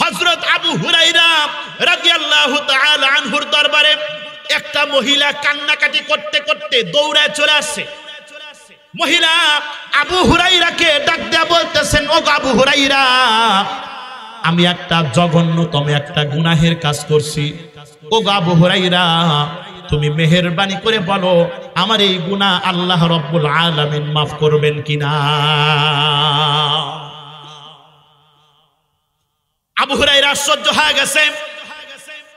হযরত আবু হুরায়রা রাদিয়াল্লাহু তাআলা আনহুর দরবারে একটা মহিলা কান্নাকাটি করতে করতে দৌড়ায় চলে আসছে। মহিলা আবু হুরায়রাকে ডাক দেয়া বলতেছেন, ও আবু হুরায়রা, আমি একটা জঘন্যতম একটা গুনাহের কাজ করছি। ও আবু হুরায়রা, তুমি মেহেরবানি করে বলো আমার এই গুনাহ আল্লাহ রাব্বুল আলামিন মাফ করবেন কিনা। আবু হুরায়রা আশ্চর্য হয়ে গেছে।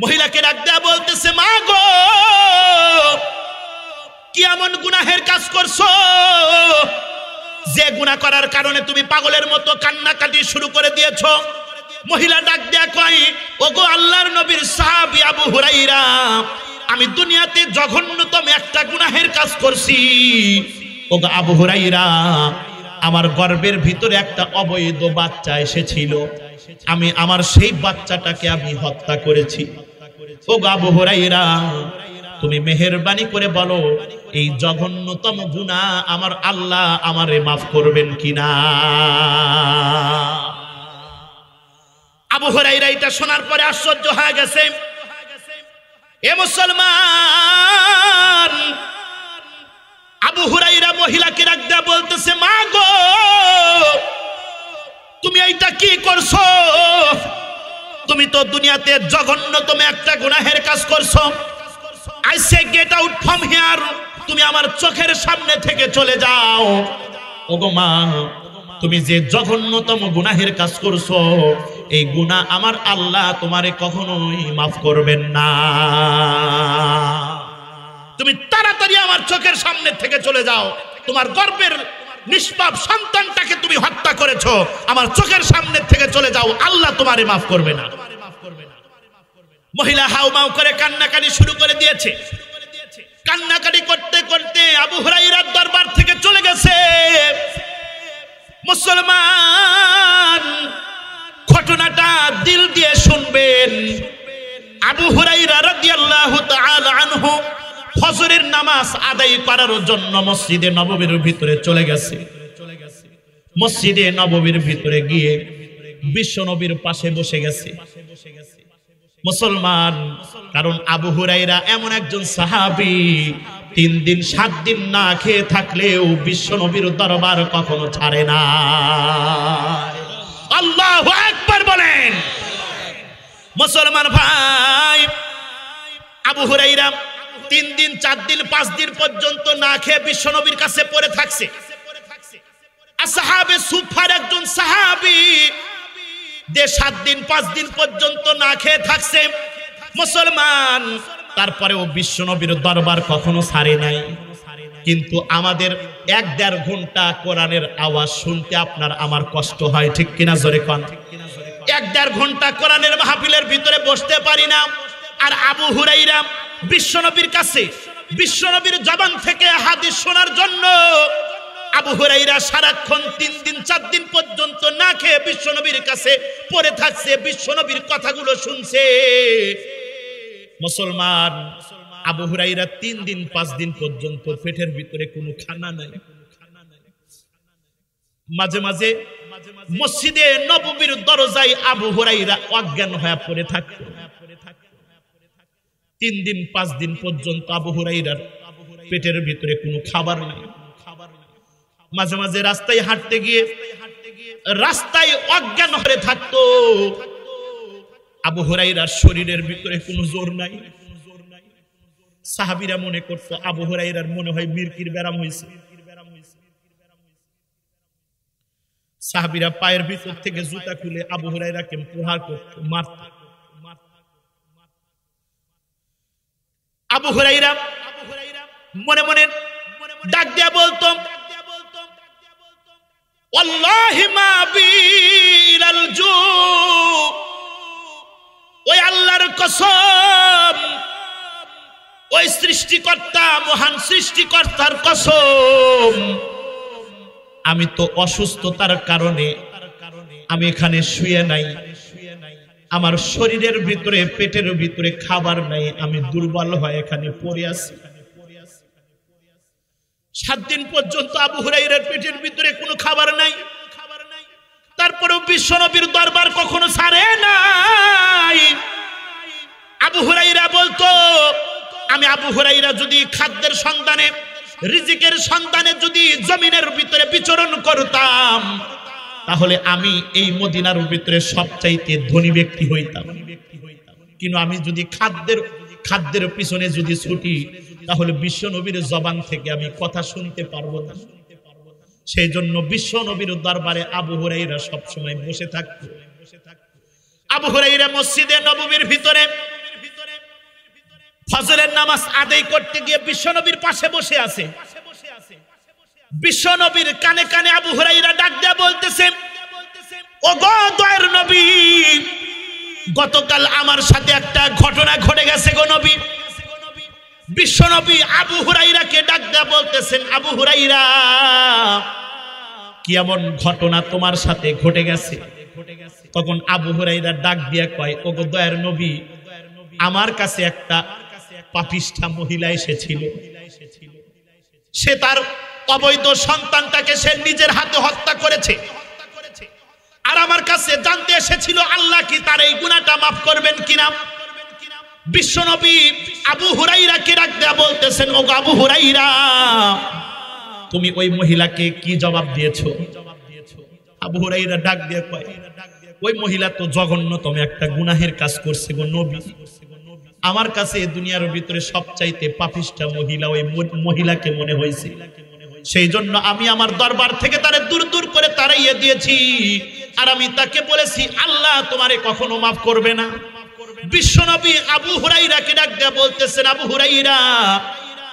মহিলাকে ডাক দেয়া বলতেছে, মা গো, কি এমন গুনাহের কাজ করছো যে গুনাহ করার কারণে তুমি পাগলের মতো কান্নাকাটি শুরু করে দিয়েছো? মহিলা ডাক দেয়া কয়, ওগো আল্লাহর নবীর সাহাবী আবু হুরায়রা, আমি দুনিয়াতে জঘন্যতম একটা গুনাহের কাজ করছি। ওগো আবু হুরায়রা, আমার গর্ভের ভিতরে একটা অবৈধ বাচ্চা এসেছিল, আমি আমার সেই বাচ্চাটাকে আমি হত্যা করেছি। ওগো আবু হুরায়রা, তুমি মেহেরবানি করে বলো এই জঘন্যতম গুনাহ আমার আল্লাহ আমারে মাফ করবেন কিনা। আবু হুরায়রা এটা শোনার পরে আশ্চর্য হয়ে গেছে। এ মুসলমান, আবু হুরায়রা মহিলাকে ডাক দেয়া বলতেছে, মা গো, তুমি এইটা কি করছো? তুমি তো দুনিয়াতে জঘন্যতম একটা গুনাহের কাজ করছো। I say get out from here, তুমি আমার চোখের সামনে থেকে চলে যাও। ওগো মা, তুমি যে জঘন্যতম গুনাহের কাজ করছো, এই গুনাহ আমার আল্লাহ তোমারে কখনোই মাফ করবেন না। তুমি তাড়াতাড়ি আমার চোখের সামনে থেকে চলে যাও। তোমার গর্ভের নিষ্পাপ সন্তানটাকে তুমি হত্যা করেছো, আমার চোখের সামনে থেকে চলে যাও, আল্লাহ তোমারে মাফ করবে না। মহিলা হাউমাউ করে কান্নাকাটি শুরু করে দিয়েছে। কান্নাকাটি করতে করতে আবু হুরায়রার দরবার থেকে চলে গেছে। মুসলমান, ঘটনাটা দিল দিয়ে শুনবেন। আবু হুরায়রা রাদিয়াল্লাহু তাআলা আনহু ফজরের নামাজ আদায় করার জন্য মসজিদে নববীর ভিতরে চলে গেছে। মসজিদে নববীর ভিতরে গিয়ে বিশ্ব নবীর পাশে বসে গেছে। মুসলমান, কারণ আবু হুরায়রা এমন একজন সাহাবী 3 দিন 7 দিন না খেয়ে থাকলেও বিশ্ব নবীর দরবার কখনো ছাড়ে না। আল্লাহু আকবার বলেন। মুসলমান ভাই, আবু হুরায়রা 3 দিন 4 দিন 5 দিন পর্যন্ত না খেয়ে বিশ্ব নবীর কাছে পড়ে থাকছে। আসহাবে সুফার একজন সাহাবী যে 7 দিন 5 দিন পর্যন্ত না খেয়ে থাকছে। মুসলমান, তারপরেও বিশ্ব নবীর দরবার কখনো ছাড়ে নাই। কিন্তু আমাদের 1-1.5 ঘন্টা কোরআনের আওয়াজ শুনতে আপনার আমার কষ্ট হয়, ঠিক কিনা জোরে কোন? 1-1.5 ঘন্টা কোরআনের মাহফিলের ভিতরে বসতে পারি না। আর আবু হুরায়রা বিশ্বনবীর কাছে, বিশ্বনবীর জবান থেকে হাদিস শোনার জন্য আবু হুরায়রা সারাক্ষণ 3 দিন 4 দিন পর্যন্ত না খেয়ে বিশ্বনবীর কাছে পড়ে থাকছে, বিশ্বনবীর কথাগুলো শুনছে। মুসলমান, আবু হুরায়রা 3 দিন 5 দিন পর্যন্ত পেটের ভিতরে কোনো খানা নাই। মাঝে মাঝে মসজিদে নববীর দরজায় আবু হুরায়রা অজ্ঞান হয়ে পড়ে থাকতো। 3 দিন 5 দিন পর্যন্ত আবু হুরায়রার পেটের ভিতরে কোনো খাবার নাই। মাঝে মাঝে রাস্তায় হাঁটতে গিয়ে রাস্তায় অজ্ঞান হয়ে থাকতো। আবু হুরায়রার শরীরের ভিতরে কোনো জোর নাই। সাহাবীরা মনে করতো আবু হুরায়রার মনে হয় মিরকির ব্যারাম হয়েছে। সাহাবীরা পায়ের ভিতর থেকে জুতা খুলে আবু হুরায়রাকে প্রহার করত, মারত। আবু হুরায়রা মনে মনে ডাক দিয়া বলতো, ওয়াল্লাহি মা বিলাল জু, ওই আল্লাহর কসম, ওই সৃষ্টিকর্তা, মহান সৃষ্টিকর্তার কসম, আমি তো অসুস্থতার কারণে আমি এখানে শুয়ে নাই। আমার শরীরের ভিতরে, পেটের ভিতরে খাবার নাই, আমি দুর্বল হয়ে এখানে পড়ে আছি। 7 দিন পর্যন্ত আবু হুরায়রার পেটের ভিতরে কোনো খাবার নাই। তারপরেও বিশ্বনবীর দরবার কখনো ছাড়ে নাই। আবু হুরাইরা যদি খাদ্যের সন্ধানে, রিজিকের সন্ধানে যদি জমিনের ভিতরে বিচরণ করতাম, তাহলে আমি এই মদিনার ভিতরে সবচাইতে ধনী ব্যক্তি হইতাম। কিন্তু আমি যদি খাদ্যের পিছনে যদি ছুটি, তাহলে বিশ্ব নবীর জবান থেকে আমি কথা শুনতে পারবো না। সেই জন্য বিশ্ব নবীর দরবারে আবু হুরাইরা সবসময় বসে থাকত। আবু হুরাইরা মসজিদে নববীর ভিতরে ফজরের নামাজ আদায় করতে গিয়ে বিশ্ব নবীর পাশে বসে আছে। বিশ্ব নবীর কানে কানে আবু হুরাইরা ডাক দেয়া বলতেছে, ও গো দয়ার নবী, গতকাল আমার সাথে একটা ঘটনা ঘটে গেছে গো নবী। বিশ্ব নবী আবু হুরাইরাকে ডাক দেয়া বলতেছেন, আবু হুরাইরা, কি এমন ঘটনা তোমার সাথে ঘটে গেছে? তখন আবু হুরাইরা ডাক দিয়া কয়, ও গো দয়ার নবী, আমার কাছে একটা পাপিষ্ঠা মহিলা এসেছিল। সে তার অবৈধ সন্তানটাকে সে নিজের হাতে হত্যা করেছে। আর আমার কাছে জানতে এসেছিল আল্লাহ কি তার এই গুনাহটা মাফ করবেন কিনা। বিশ্বনবী আবু হুরাইরাকে ডাক দেয়া বলতেছেন, ও আবু হুরাইরা, তুমি ওই মহিলাকে কি জবাব দিয়েছো? আবু হুরাইরা ডাক দিয়ে কয়, ওই মহিলা তো জঘন্যতম একটা গুনাহের কাজ করছে গো নবী। আমার কাছে দুনিয়ার ভিতরে সবচাইতে পাপিষ্ঠ মহিলা ওই মহিলাকে মনে হয়েছে। সেই জন্য আমি আমার দরবার থেকে তারে দূর দূর করে তাড়াইয়ে দিয়েছি। আর আমি তাকে বলেছি আল্লাহ তোমারে কখনো মাফ করবে না। বিশ্বনবী আবু হুরাইরাকে ডাক দেয়া বলতেছেন, আবু হুরাইরা,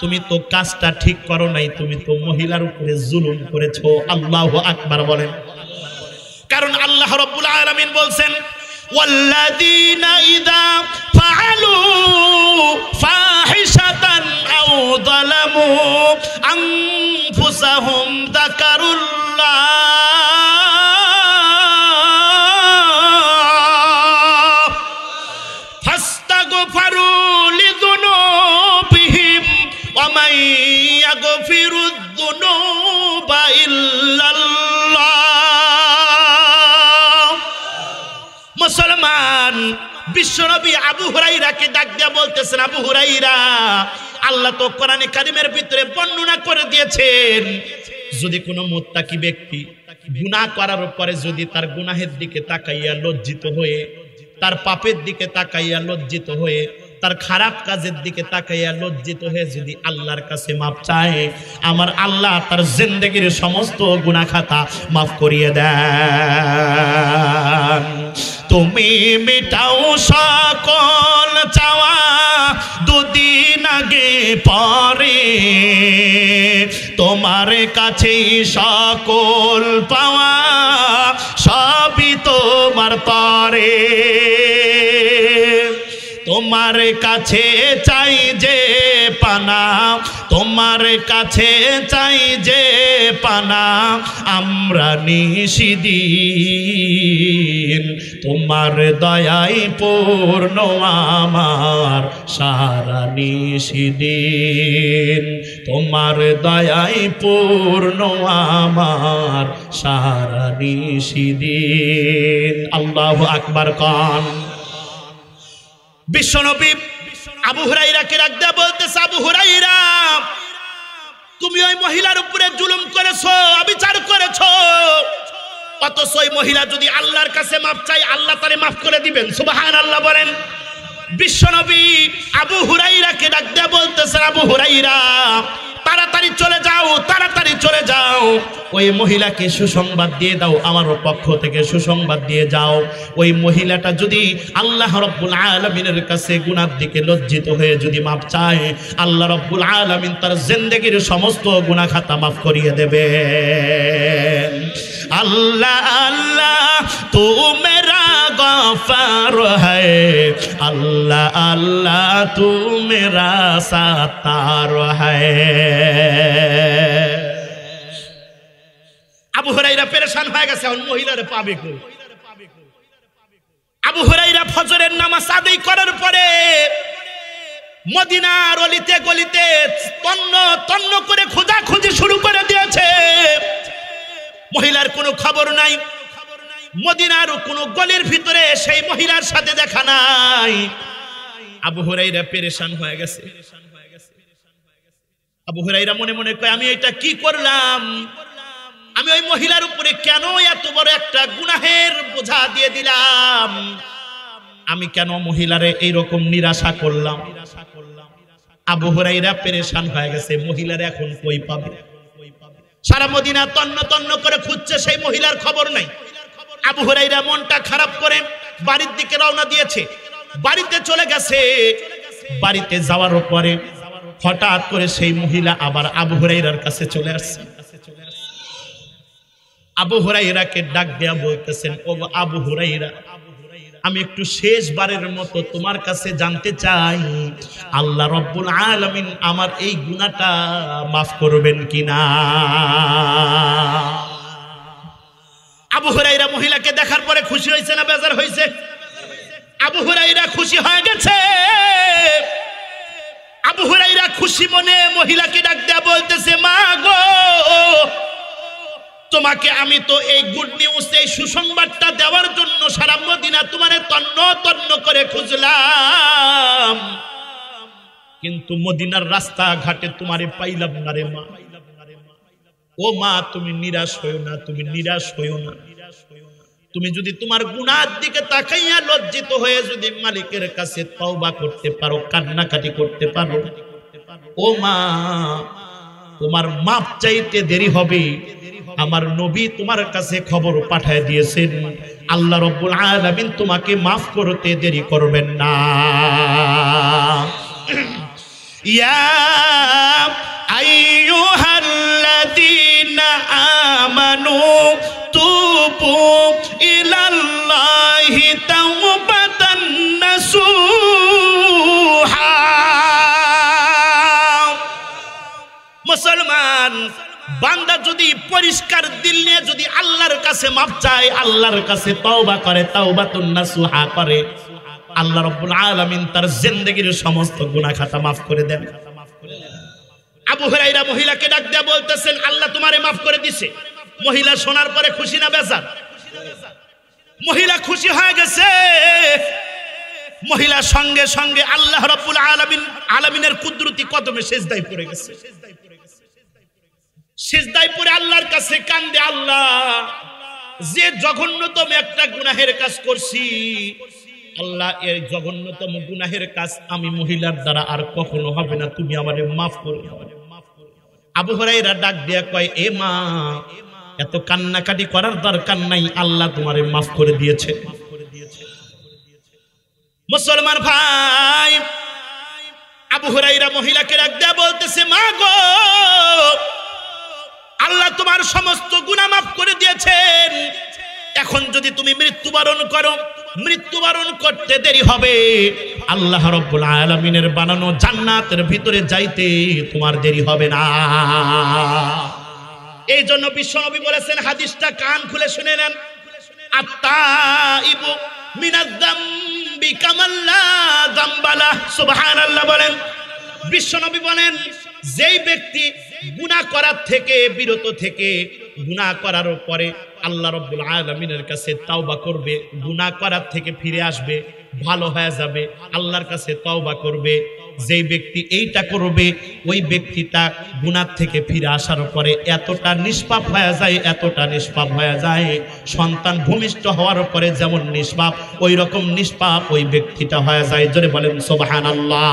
তুমি তো কাজটা ঠিক করো নাই, তুমি তো মহিলার উপরে জুলুম করেছো। আল্লাহু আকবার বলেন। কারণ আল্লাহ রাব্বুল আলামিন বলছেন, ওয়াল্লাযীনা ইযা ফাআলু ফাহিশাতান আও যালামু আনফুসাহুম যাকারুল্লাহ ফাস্তাগফারু লিযুনুবিহিম ওয়া মান ইয়াগফিরুয যুনুবা ইল্লাল্লাহ। মুসলমান, বিশ্বনবী আবু হুরাইরাকে ডাক দিয়া বলতেছেন, আবু হুরাইরা, আল্লাহ তো কোরআনে কারিমের ভিতরে বর্ণনা করে দিয়েছেন, যদি কোনো মুত্তাকি ব্যক্তি গুনাহ করার পরে যদি তার গুনাহের দিকে তাকাইয়া লজ্জিত হয়ে, তার পাপের দিকে তাকাইয়া লজ্জিত হয়ে, তার খারাপ কাজের দিকে তাকাইয়া লজ্জিত হয়ে যদি আল্লাহর কাছে মাপ চায়, আমার আল্লাহ তার জিন্দেগীর সমস্ত গুনাহ খাতা মাফ করিয়ে দেন। তুমি মিটাও সকল চাওয়া দুদিন আগে পরে, তোমার কাছেই সকল পাওয়া সবই তোমার তরে। তোমার কাছে চাই যে পানা, তোমার কাছে চাই যে পানা, আমরা নিশিদিন তোমার দয়ায় পূর্ণ আমার সারা নিশিদিন, তোমার দয়ায় পূর্ণ আমার সারা নিশিদিন। আল্লাহু আকবার কান। বিশ্বনবী আবু হুরাইরাকে ডাক দেয়া বলতেছে, আবু হুরাইরা, তুমি ওই মহিলার উপরে জুলুম করেছো, অবিচার করেছো, অথচ ওই মহিলা যদি আল্লাহর কাছে মাফ চাই, আল্লাহ তারে মাফ করে দিবেন। সুবহানাল্লাহ বলেন। বিশ্বনবী আবু হুরাইরাকে ডাক দেয়া বলতেছেন, আবু হুরাইরা, তাড়াতাড়ি চলে যাও, তাড়াতাড়ি চলে যাও, ওই মহিলাকে সুসংবাদ দিয়ে দাও, আমার পক্ষ থেকে সুসংবাদ দিয়ে যাও। ওই মহিলাটা যদি আল্লাহ রাব্বুল আলামিনের কাছে গুনার দিকে লজ্জিত হয়ে যদি মাপ চায়, আল্লাহ রাব্বুল আলামিন তার জিন্দেগীর সমস্ত গুনাহ খাতা মাফ করিয়ে দেবেন। अल्लाह अल्लाह तू मेरा गफ्फार है, अल्लाह अल्लाह तू मेरा सत्तार है। আবু হুরাইরা পেরেশান হয়ে গেছে, এখন মহিলারে পাবে কই? আবু হুরাইরা ফজরের নামাজ আদায় করার পরে মদিনার অলিতে গলিতে তন্ন তন্ন করে খোঁজাখুঁজি শুরু করে দিয়েছে। মহিলার কোনো খবর নাই, মদিনার কোনো গলির ভিতরে সেই মহিলার সাথে দেখা নাই। আবু হুরাইরা পেরেশান হয়ে গেছে। আবু হুরায়রা মনে মনে কয় আমি এটা কি করলাম, আমি ওই মহিলার উপরে কেন এত বড় একটা গুনাহের বোঝা দিয়ে দিলাম, আমি কেন মহিলারে এইরকম নিরাশা করলাম। আবু হুরায়রা পেরেশান হয়ে গেছে, মহিলার এখন কই পাবে। সারা মদিনা তন্ন তন্ন করে খুঁজছে, সেই মহিলার খবর নাই। আবু হুরায়রা মনটা খারাপ করে বাড়ির দিকে রওনা দিয়েছে, বাড়িতে চলে গেছে। বাড়িতে যাওয়ার পরে হঠাৎ করে সেই মহিলা আবার আবু হুরায়রার কাছে চলে আসছে। আবু হুরায়রাকে ডাক দেয়া বলতেছেন, ও আবু হুরায়রা, আমি একটু শেষবারের মতো তোমার কাছে জানতে চাই, আল্লাহ রব্বুল আলামিন আমার এই গুনাহটা মাফ করবেন কিনা। আবু হুরায়রা মহিলাকে দেখার পরে খুশি হয়েছে না বেজার হয়েছে? আবু হুরায়রা খুশি হয়ে গেছে। আবু হুরায়রা খুশি মনে মহিলাকে ডাক দেয়া বলতেছে, মা গো, তোমাকে আমি তো এই গুড নিউজ, এই সুসংবাদটা দেওয়ার জন্য সারা মদিনা তোমারে তন্ন তন্ন করে খুঁজলাম, কিন্তু মদিনার রাস্তা ঘাটে তোমারে পাইলাম না রে মা। ও মা, তুমি নিরাশ হইও না, তুমি নিরাশ হইও না। তুমি যদি তোমার গুনার দিকে তাকাইয়া লজ্জিত হয়ে যদি মালিকের কাছে তওবা করতে পারো, কান্নাকাটি করতে পারো, ও মা, তোমার মাপ চাইতে দেরি হবে। আমার নবী তোমার কাছে খবর পাঠায় দিয়েছেন, আল্লাহ রাব্বুল আলামিন তোমাকে মাফ করতে দেরি করবেন না। ইয়া আইয়ুহাল্লাযীনা আমানু তুবু ইলাল্লাহি তাওবাতান নাসুহা। মুসলমান বান্দা যদি পরিষ্কার দিল নিয়ে যদি আল্লাহর কাছে মাফ চায়, আল্লাহর কাছে তওবা করে, তাওবাতুন নাসুহা করে, আল্লাহ রাব্বুল আলামিন তার জিন্দেগীর সমস্ত গুনাহ খাতা মাফ করে দেন। আবু হুরায়রা মহিলাকে ডাক দেয়া বলতেছেন, আল্লাহ তোমারে মাফ করে দিছে। মহিলা শোনার পরে খুশি না বেজার? মহিলা খুশি হয়ে গেছে। মহিলা সঙ্গে সঙ্গে আল্লাহ রাব্বুল আলামিনের কুদরতি কদমে সিজদায় পড়ে গেছে। সিজদায় পড়ে আল্লাহর কাছে কান্দে, আল্লাহ, যে জঘন্যতম একটা গুনাহের কাজ করছি, আল্লাহ, এর জঘন্যতম গুনাহের কাজ আমি মহিলার দ্বারা আর কখনো হবে না, তুমি আমারে মাফ করো। আবু হুরায়রা ডাক দিয়া কয়, এ মা, এত কান্নাকাটি করার দরকার নাই, আল্লাহ তোমারে মাফ করে দিয়েছে। মুসলমান ভাই, আবু হুরায়রা মহিলাকে ডাক দিয়া বলতেছে, মা গো, আল্লাহ তোমার সমস্ত গুনাহ মাফ করে দিয়েছেন। এখন যদি তুমি মৃত্যুবরণ করো, মৃত্যুবরণ করতে দেরি হবে। আল্লাহ রাব্বুল আলামিনের বানানো জান্নাতের ভিতরে যাইতে তোমার দেরি হবে না। এই জন্য বিশ্বনবী বলেছেন, হাদিসটা কান খুলে শুনে নেন, আত-তাইবু মিনায-যামবি কামাল্লা যামবালা। সুবহানাল্লাহ বলেন। বিশ্বনবী বলেন, যেই ব্যক্তি গুনাহ করার থেকে বিরত থেকে গুনাহ করার পরে আল্লাহ রাব্বুল আলামিনের কাছে তওবা করবে, গুনাহ করার থেকে ফিরে আসবে, ভালো হয়ে যাবে, আল্লাহর কাছে তওবা করবে, যেই ব্যক্তি এইটা করবে, ওই ব্যক্তিটা গুনাহ থেকে ফিরে আসার পরে এতটা নিষ্পাপ হয়ে যায়, এতটা নিষ্পাপ হয়ে যায়, সন্তান ভূমিষ্ঠ হওয়ার পরে যেমন নিষ্পাপ, ওই রকম নিষ্পাপ ওই ব্যক্তিটা হয়ে যায়। জোরে বলেন সুবহানাল্লাহ।